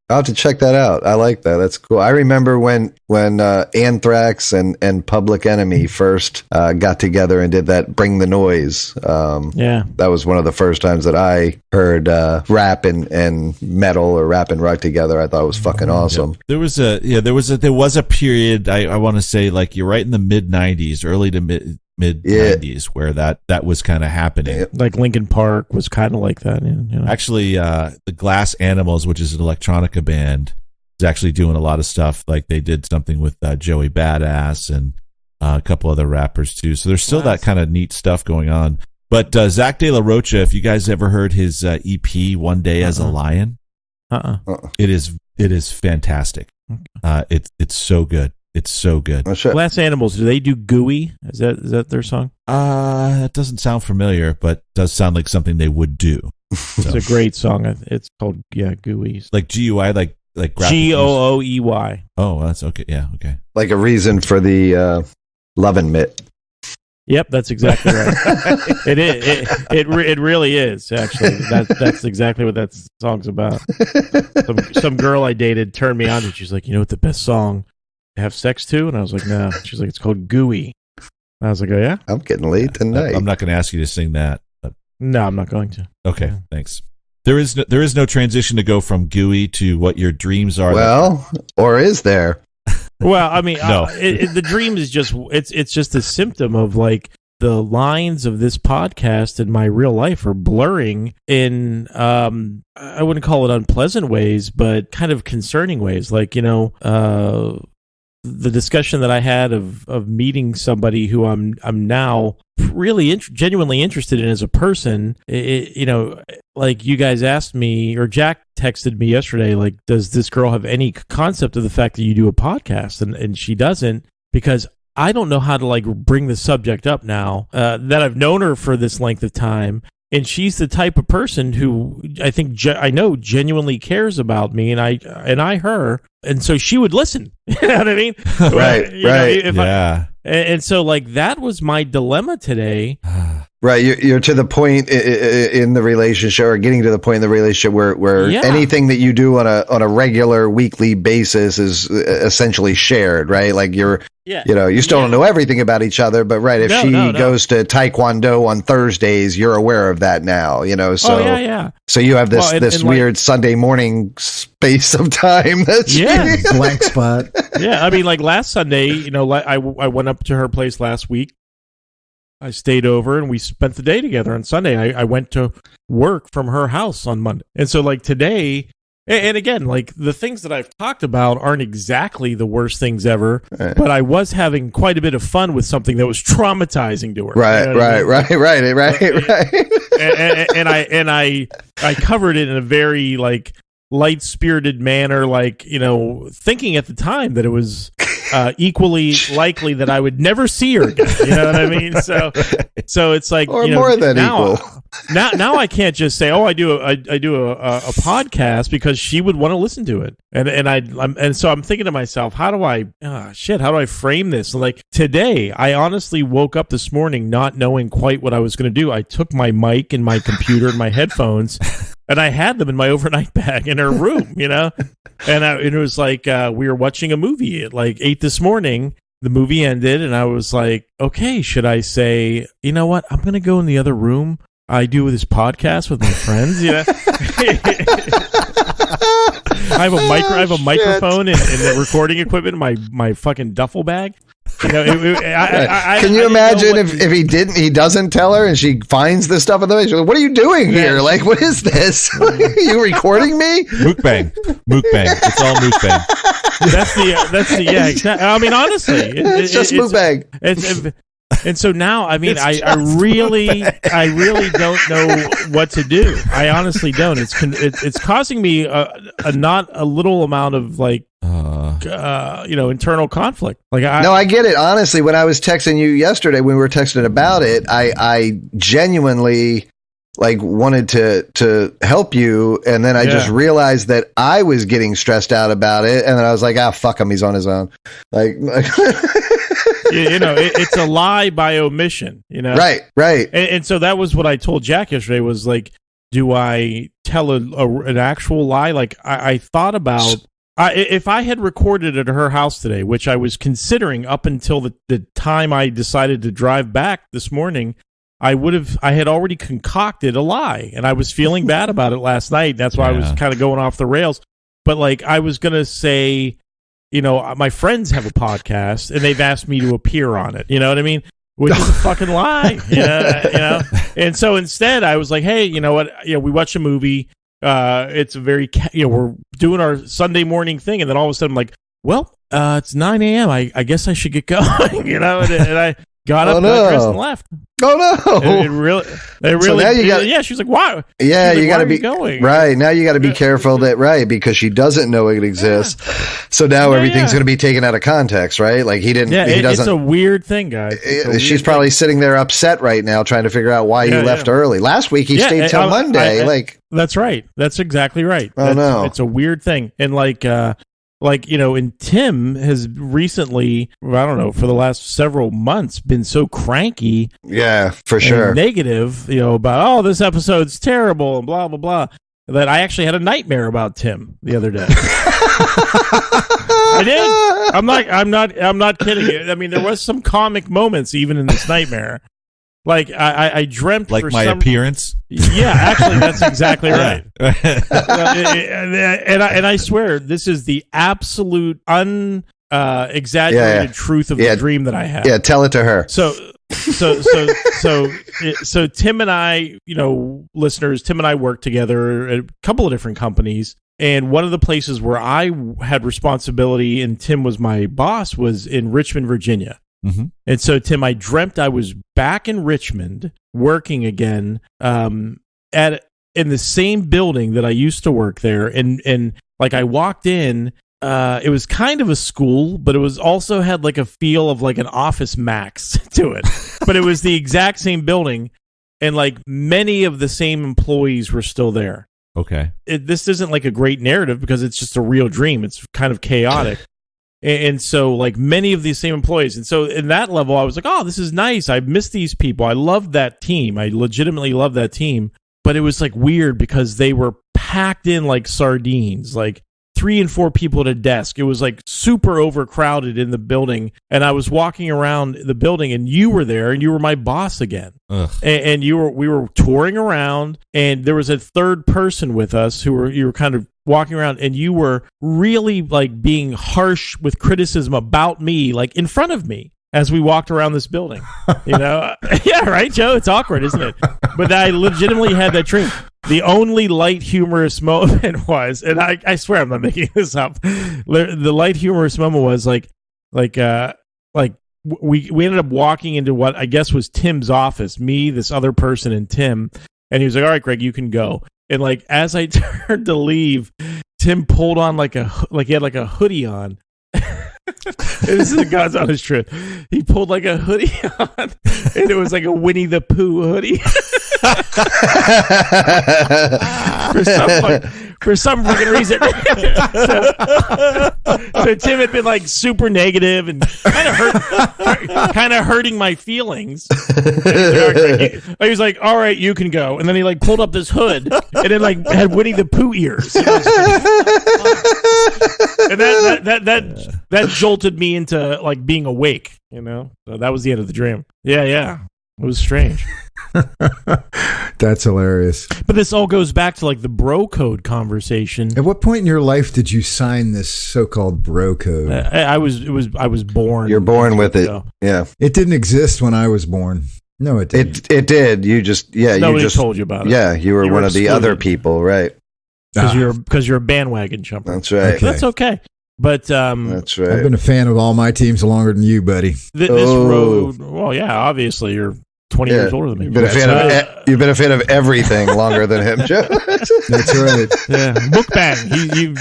I'll have to check that out. I like that. That's cool. I remember when Anthrax and Public Enemy first got together and did that "Bring the Noise." That was one of the first times that I heard rap and metal or rap and rock together. I thought it was fucking awesome. Yeah. There was a period. I want to say like you're right in the mid '90s, early to mid 90s, where that was kind of happening. Like Linkin Park was kind of like that. Actually, the Glass Animals, which is an electronica band, is actually doing a lot of stuff. Like they did something with Joey Badass and a couple other rappers too. So there's still that kind of neat stuff going on. But Zach De La Rocha, if you guys ever heard his EP "One Day as a Lion," it is fantastic. It's so good. It's so good. Glass Animals, do they do Gooey? Is that their song? That doesn't sound familiar, but does sound like something they would do. It's a great song. It's called Gooey. Like GUI, like GOOEY. Oh, that's okay. Yeah, okay. Like a reason for the lovin' mitt. Yep, that's exactly right. It is. It really is. Actually, that's exactly what that song's about. Some girl I dated turned me on, and she's like, "You know what the best song to have sex to?" And I was like, "No." She's like, "It's called Gooey." And I was like, "Oh yeah." I'm getting late tonight. I'm not going to ask you to sing that. But... No, I'm not going to. Okay, thanks. There is no transition to go from Gooey to what your dreams are. Well, or is there? Well, I mean, no. The dream is just it's just a symptom of like the lines of this podcast and my real life are blurring in I wouldn't call it unpleasant ways, but kind of concerning ways. Like the discussion that I had of meeting somebody who I'm now really genuinely interested in as a person. Like you guys asked me, or Jack texted me yesterday, like, does this girl have any concept of the fact that you do a podcast? And she doesn't, because I don't know how to like bring the subject up now that I've known her for this length of time. And she's the type of person who I think I know genuinely cares about me, and I her, and so she would listen. You know what I mean? Right. And so like that was my dilemma today. Right, you're to the point in the relationship, or getting to the point in the relationship where anything that you do on a regular weekly basis is essentially shared, right? Like you still don't know everything about each other, but right, if she goes to Taekwondo on Thursdays, you're aware of that now, So so you have this weird Sunday morning space of time that's blank spot. Yeah, I mean, like last Sunday, I went up to her place last week. I stayed over and we spent the day together on Sunday. I went to work from her house on Monday. And so like today, and again, like the things that I've talked about aren't exactly the worst things ever, but I was having quite a bit of fun with something that was traumatizing to her. Right. And I covered it in a very like light-spirited manner, like, thinking at the time that it was equally likely that I would never see her again. You know what I mean? So it's like, or more than equal. Now I can't just say, I do a podcast, because she would want to listen to it, and so I'm thinking to myself, how do I frame this? Like today, I honestly woke up this morning not knowing quite what I was going to do. I took my mic and my computer and my headphones. And I had them in my overnight bag in her room, and it was like we were watching a movie at like 8 this morning. The movie ended, and I was like, okay, should I say, you know what? I'm going to go in the other room. I do this podcast with my friends. I have a microphone and the recording equipment in my fucking duffel bag. Can you imagine if he doesn't tell her and she finds this stuff in the bag? Like, what are you doing here? Like, what is this? Are you recording me? Mukbang. It's all mukbang. That's the exactly. I mean, honestly, it's just mukbang. And so now, I mean, I really don't know what to do. I honestly don't. It's causing me a not a little amount of like, internal conflict. Like, I get it. Honestly, when I was texting you yesterday, when we were texting about it, I genuinely like wanted to help you, and then I just realized that I was getting stressed out about it, and then I was like, fuck him, he's on his own. Like it's a lie by omission. Right. And so that was what I told Jack yesterday. Was like, do I tell an actual lie? Like I thought about. If I had recorded at her house today, which I was considering up until the time I decided to drive back this morning, I had already concocted a lie, and I was feeling bad about it last night. That's why I was kind of going off the rails. But like, I was going to say, my friends have a podcast and they've asked me to appear on it. You know what I mean? Which is a fucking lie. And so instead I was like, hey, you know what? We watched a movie. It's a very, we're doing our Sunday morning thing, and then all of a sudden I'm like, well, it's 9 a.m. I guess I should get going, and I got up, got dressed, and left. Oh no! It really. So now she was like, "Why?" Yeah, you got to be going right now. You got to be careful that because she doesn't know it exists. So now everything's going to be taken out of context, right? Like he didn't. He doesn't. It's a weird thing, guys. She's probably sitting there upset right now, trying to figure out why you left early. Last week he stayed till Monday. That's right. That's exactly right. No, it's a weird thing, and and Tim has recently, I don't know, for the last several months been so cranky. Yeah, for sure. Negative, about, this episode's terrible and blah, blah, blah, that I actually had a nightmare about Tim the other day. I did. I'm not kidding. I mean, there was some comic moments even in this nightmare. Like I dreamt like my appearance. Yeah, actually, that's exactly right. And I swear, this is the absolute exaggerated truth of the dream that I had. Yeah, tell it to her. So Tim and I, listeners, Tim and I work together at a couple of different companies. And one of the places where I had responsibility and Tim was my boss was in Richmond, Virginia. Mm-hmm. And so, Tim, I dreamt I was back in Richmond working again in the same building that I used to work there. And like I walked in, it was kind of a school, but it was also had like a feel of like an Office Max to it. But it was the exact same building. And like many of the same employees were still there. Okay. This isn't like a great narrative because it's just a real dream. It's kind of chaotic. And so like many of these same employees. And so in that level, I was like, oh, this is nice. I miss these people. I love that team. I legitimately love that team. But it was like weird because they were packed in like sardines, like 3 and 4 people at a desk. It was like super overcrowded in the building. And I was walking around the building and you were there and you were my boss again. And we were touring around and there was a third person with us you were kind of walking around and you were really like being harsh with criticism about me, like in front of me as we walked around this building, Yeah, right, Joe? It's awkward, isn't it? But I legitimately had that dream. The only light humorous moment was, and I swear I'm not making this up. The light humorous moment was like we ended up walking into what I guess was Tim's office, me, this other person, and Tim. And he was like, all right, Greg, you can go. And like, as I turned to leave, Tim pulled on he had like a hoodie on. This is the God's honest truth. He pulled like a hoodie on, and it was like a Winnie the Pooh hoodie. For some fucking reason. So Tim had been like super negative and kind of hurting my feelings. He was like, all right, you can go. And then he like pulled up this hood and it like had Winnie the Pooh ears. And that jolted me into like being awake, So that was the end of the dream. Yeah. It was strange. That's hilarious. But this all goes back to like the bro code conversation. At what point in your life did you sign this so-called bro code? I was born. You're born with it. Yeah. It didn't exist when I was born. No, it didn't. It did. Nobody told you about it. Yeah, you were one of the other people, right? Because you're a bandwagon jumper. That's right. Okay. That's okay. But that's right. I've been a fan of all my teams longer than you, buddy. This road. Well, yeah, obviously you're 20 years older than me. You've been a fan of everything longer than him, Joe. That's right. Yeah, Mukbang.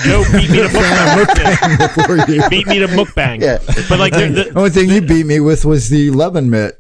Joe beat me to Mukbang before you beat me to Mukbang. Yeah. But like the only thing you beat me with was the lovin' mitt.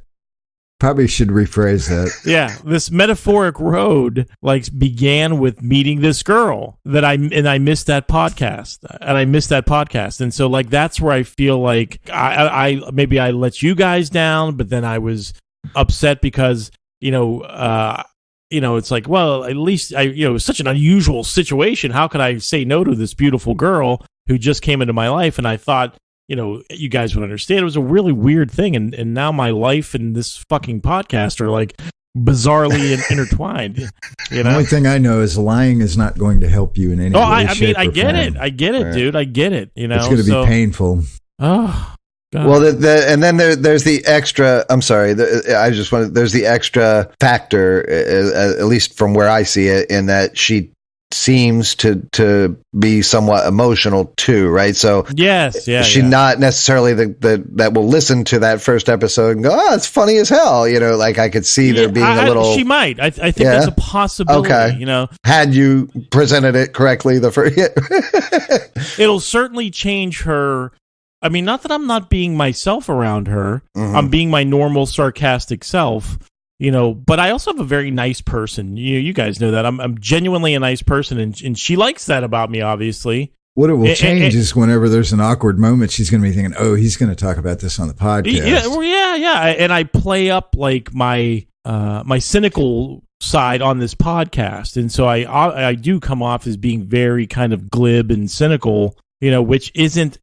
Probably should rephrase that. Yeah, this metaphoric road like began with meeting this girl that I missed that podcast, and so like that's where I feel like I maybe I let you guys down, but then I was upset because it's like, well, at least it was such an unusual situation. How could I say no to this beautiful girl who just came into my life? And I thought, you guys would understand. It was a really weird thing. And now my life and this fucking podcast are like bizarrely intertwined. The only thing I know is lying is not going to help you in any way, shape, I get or form. I get it, dude. I get it. It's going to be painful. Oh, God. Well, and then there's the extra. I'm sorry. There's the extra factor, at least from where I see it, in that she seems to be somewhat emotional too, right? So yes, yeah, she's not necessarily that will listen to that first episode and go, "Oh, it's funny as hell." Like I could see there being a little. She might. I think that's a possibility. Okay. Had you presented it correctly the first, it'll certainly change her. I mean, not that I'm not being myself around her. Mm-hmm. I'm being my normal sarcastic self. But I also have a very nice person. You guys know that I'm genuinely a nice person, and she likes that about me. Obviously, what it will change is whenever there's an awkward moment, she's going to be thinking, "Oh, he's going to talk about this on the podcast." Yeah. And I play up like my cynical side on this podcast, and so I do come off as being very kind of glib and cynical. Which isn't.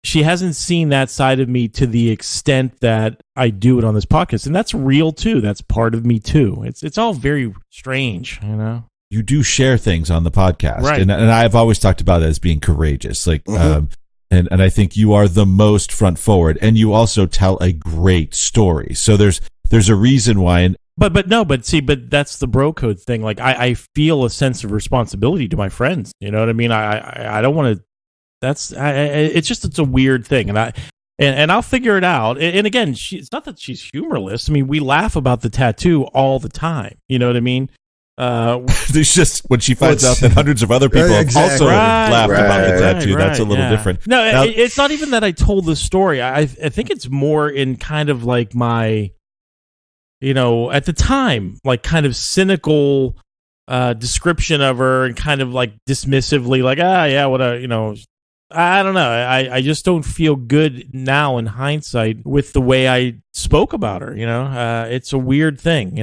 She hasn't seen that side of me to the extent that I do it on this podcast. And that's real, too. That's part of me, too. It's all very strange, You do share things on the podcast. Right. And I've always talked about it as being courageous. Like, and I think you are the most front forward. And you also tell a great story. So there's a reason why, But that's the bro code thing. Like I feel a sense of responsibility to my friends. You know what I mean? I don't want to. It's a weird thing, and I'll figure it out. And again, it's not that she's humorless. I mean, we laugh about the tattoo all the time. You know what I mean? There's just when she finds out that hundreds of other people have also laughed about the tattoo. That's a little different. No, now, it's not even that I told the story. I think it's more in kind of like my, at the time, like kind of cynical description of her and kind of like dismissively, like I don't know. I just don't feel good now in hindsight with the way I spoke about her. It's a weird thing.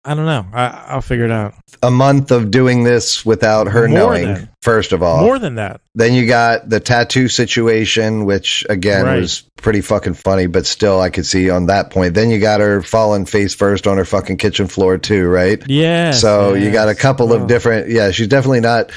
I don't know. I'll figure it out. A month of doing this without her knowing, first of all. More than that. Then you got the tattoo situation, which, again, was pretty fucking funny, but still I could see on that point. Then you got her falling face first on her fucking kitchen floor, too, right? Yeah. So you got a couple of different... Yeah, she's definitely not,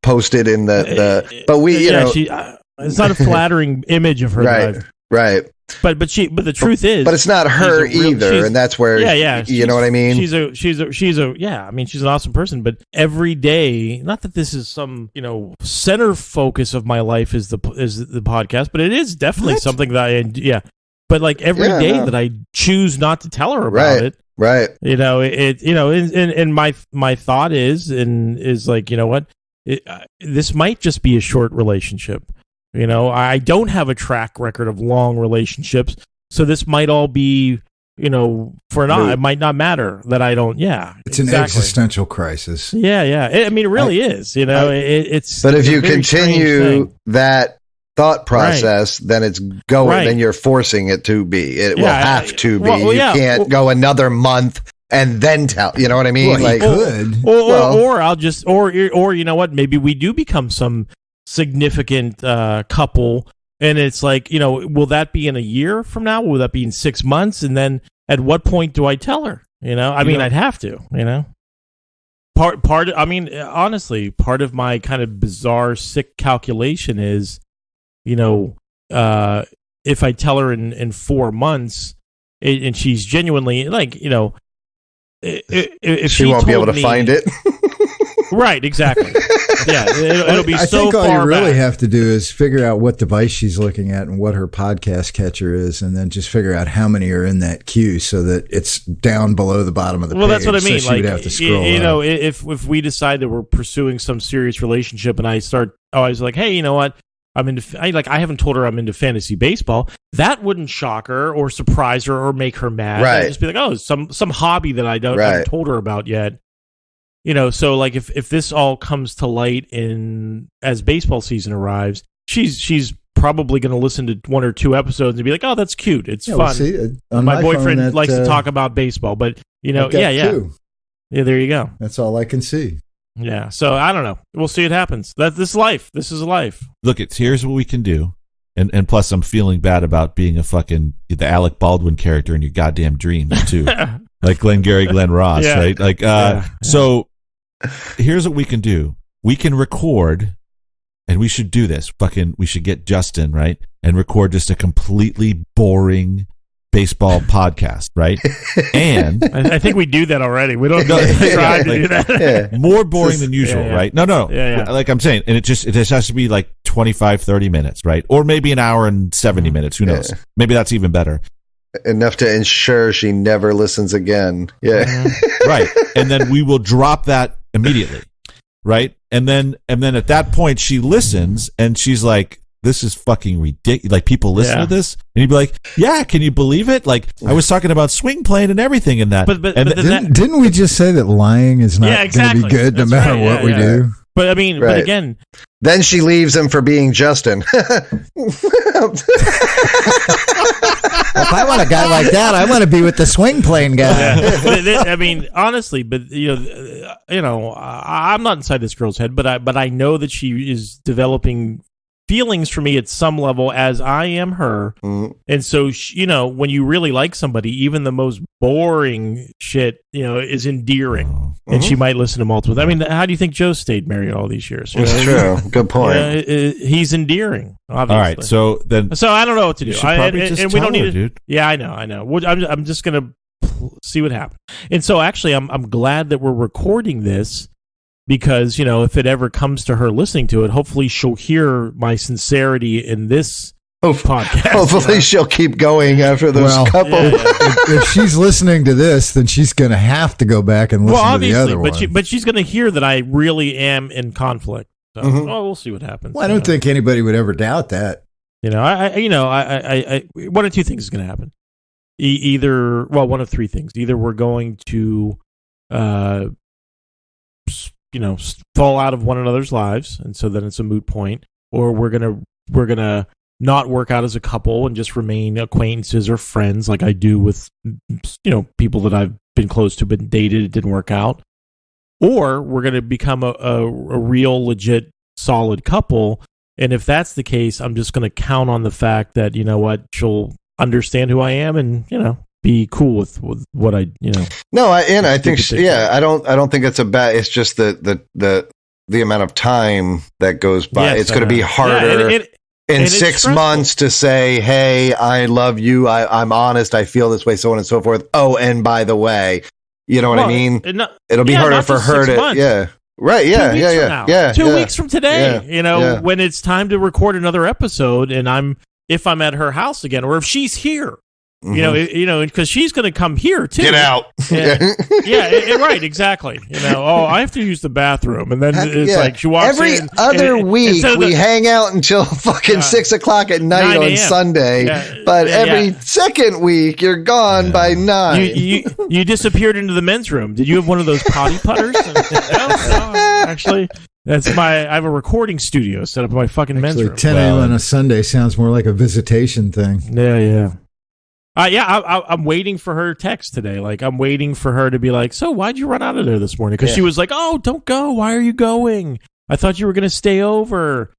posted in the... But we, it's not a flattering image of her. Right. But the truth is, but it's not her either, and that's where you know what I mean. She's an awesome person. But every day, not that this is some center focus of my life is the podcast, but it is definitely something that But like every day that I choose not to tell her about it, right? And my thought is like, you know what, this might just be a short relationship. I don't have a track record of long relationships, so this might all be, it might not matter that I don't. Yeah, it's an existential crisis. Yeah. It really is. It's. But if you continue that thought process, then it's going. Right. Then you're forcing it to be. It will have to be. You can't go another month and then tell. You know what I mean? Well, could. Or I'll just, or you know what? Maybe we do become some significant couple, and it's like, will that be in a year from now? Will that be in 6 months? And then at what point do I tell her? I'd have to. Honestly, part of my kind of bizarre, sick calculation is, if I tell her in 4 months, and she's genuinely like, if she won't be able to find it. Right, exactly. Yeah, it'll be I so think all far you really back. have to do is figure out what device she's looking at and what her podcast catcher is, and then just figure out how many are in that queue so that it's down below the bottom of the page. Well, that's what I mean. So she would have to scroll up. If we decide that we're pursuing some serious relationship, and I was like, hey, you know what? I haven't told her I'm into fantasy baseball. That wouldn't shock her or surprise her or make her mad. Right. I'd just be like, oh, some hobby that I haven't told her about yet. So like if this all comes to light as baseball season arrives, she's probably going to listen to 1 or 2 episodes and be like, oh, that's cute. It's fun. See, my boyfriend likes to talk about baseball, but yeah. Yeah, there you go. That's all I can see. Yeah. So I don't know. We'll see what happens. This is life. This is life. Look, here's what we can do. And plus I'm feeling bad about being the Alec Baldwin character in your goddamn dreams too. Like Glengarry Glen Ross, right? Like so here's what we can do. We can record, and we should do this. We should get Justin, right? And record just a completely boring baseball podcast, right? And I think we do that already. We don't try to do that. More boring than usual, right? No. Yeah. Like I'm saying, and it just has to be like 25, 30 minutes, right? Or maybe an hour and 70 minutes. Who knows? Maybe that's even better. Enough to ensure she never listens again. Yeah. Right. And then we will drop that immediately. Right. And then at that point she listens and she's like, this is fucking ridiculous. Like, people listen to this, and you'd be like, yeah, can you believe it? Like, I was talking about swing playing and everything in that. But didn't we just say that lying is not going to be good no matter what we do? But I mean, but again, then she leaves him for being Justin. If I want a guy like that, I want to be with the swing playing guy. I mean, honestly, but I'm not inside this girl's head, but I know that she is developing feelings for me at some level, as I am her. And so, when you really like somebody, even the most boring shit, is endearing. And she might listen to multiple. I mean, how do you think Joe stayed married all these years? That's true. Good point. He's endearing, obviously. All right, so I don't know what to do. And we don't need dude. Yeah, I know. I'm just gonna see what happens. And so actually, I'm glad that we're recording this because, if it ever comes to her listening to it, hopefully she'll hear my sincerity in this podcast. Hopefully she'll keep going after those couple. If she's listening to this, then she's going to have to go back and listen to the other one. But she's going to hear that I really am in conflict. So, we'll see what happens. Well, I don't think anybody would ever doubt that. I one of two things is going to happen. Either one of three things. Either we're going to, fall out of one another's lives, and so then it's a moot point, or we're gonna not work out as a couple and just remain acquaintances or friends, like I do with, people that I've been close to, been dated, it didn't work out, or we're gonna become a real, legit, solid couple. And if that's the case, I'm just going to count on the fact that, she'll understand who I am and, be cool with what I, No, I think, I don't think it's a bad, it's just the amount of time that goes by. Yes, it's going to be harder in 6 months to say, hey, I love you. I'm honest. I feel this way, so on and so forth. Oh, and by the way, you know what I mean? It'll be harder for her to, Right, 2 weeks from today, when it's time to record another episode, and if I'm at her house again, or if she's here, because she's going to come here too. Get out. Right, exactly. I have to use the bathroom, and then it's like she walks every in. Other week we hang out until fucking 6 o'clock at night on Sunday, but every second week you're gone by 9. You disappeared into the men's room. Did you have one of those potty putters? No, actually. I have a recording studio set up in my fucking men's room. 10 a.m. on a Sunday sounds more like a visitation thing. Yeah. I'm waiting for her text today. Like, I'm waiting for her to be like, so why'd you run out of there this morning? Because she was like, oh, don't go. Why are you going? I thought you were going to stay over.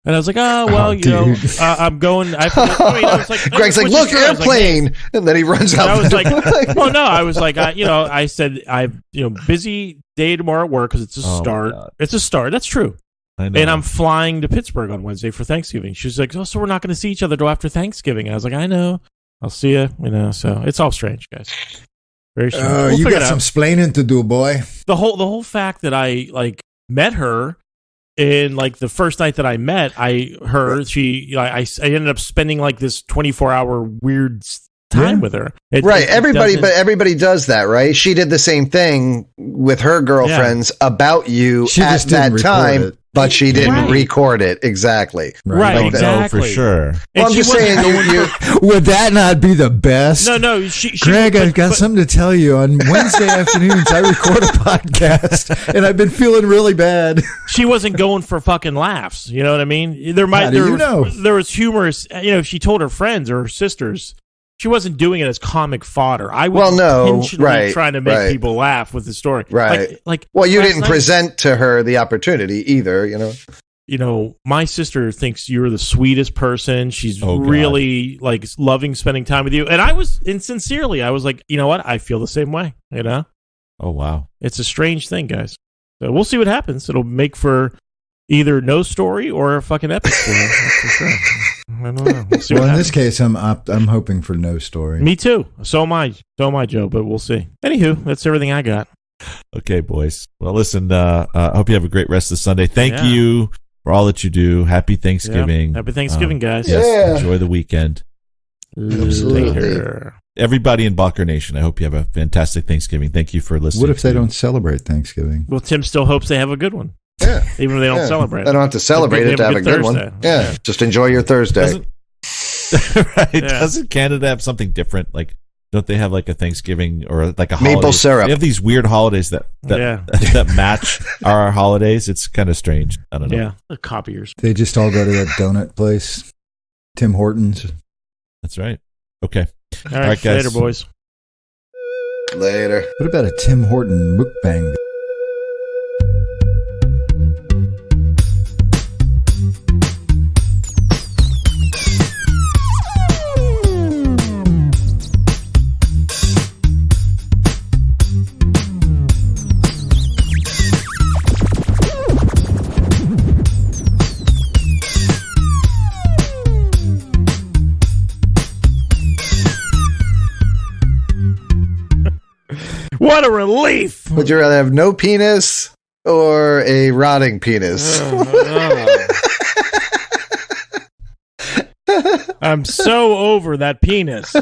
And I was like, I'm going. I was like, Greg's like, look, airplane. And then he runs out. I was like, well, no, I was like, I said, I've, busy day tomorrow at work because it's a start. God. It's a start. That's true. I know. And I'm flying to Pittsburgh on Wednesday for Thanksgiving. She's like, oh, so we're not going to see each other till after Thanksgiving. And I was like, I know. I'll see you. So it's all strange, guys. Very strange. You got some splaining to do, boy. The whole fact that I met her. And the first night that I met, I ended up spending this 24-hour weird time with her. Everybody does that, right? She did the same thing with her girlfriends about you at that time, but she didn't record it. Exactly. Right, exactly. For sure. Well, I'm just saying, would that not be the best? No. Greg, I've got something to tell you. On Wednesday afternoons, I record a podcast, and I've been feeling really bad. She wasn't going for fucking laughs. You know what I mean? There was humorous. She told her friends or her sisters. She wasn't doing it as comic fodder. I was intentionally trying to make people laugh with the story. Right. You didn't present to her the opportunity either, my sister thinks you're the sweetest person. She's really loving spending time with you. And I was like, you know what? I feel the same way, Oh, wow. It's a strange thing, guys. So we'll see what happens. It'll make for either no story or a fucking epic story. That's for sure. I don't know. We'll in this case, I'm hoping for no story. Me too. So am I, Joe. But we'll see. Anywho, that's everything I got. Okay, boys. Well, listen. I hope you have a great rest of Sunday. Thank you for all that you do. Happy Thanksgiving. Happy Thanksgiving, guys. Yes. Enjoy the weekend. Absolutely. Later. Everybody in Balked Nation, I hope you have a fantastic Thanksgiving. Thank you for listening. What if they don't celebrate Thanksgiving? Well, Tim still hopes they have a good one. Yeah. Even if they don't celebrate. They don't have to celebrate it to have a good one. Yeah. Just enjoy your Thursday. Doesn't Canada have something different? Don't they have a Thanksgiving or a holiday? Maple syrup. They have these weird holidays that match our holidays. It's kind of strange. I don't know. Yeah. The copiers. They just all go to that donut place, Tim Hortons. That's right. Okay. All right, guys. Later, boys. Later. What about a Tim Horton mukbang? What a relief! Would you rather have no penis or a rotting penis? I'm so over that penis.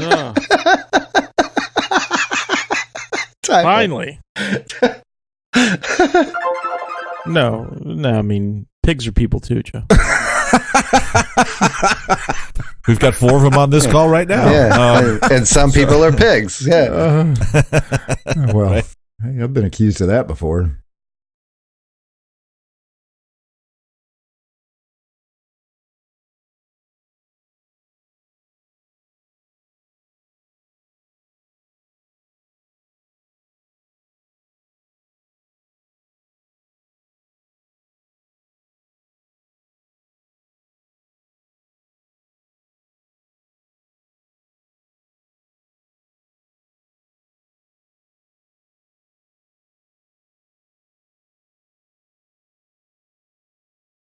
Finally. No, I mean, pigs are people too, Joe. We've got 4 of them on this call right now. Yeah, and some people are pigs. Yeah. Well, I've been accused of that before.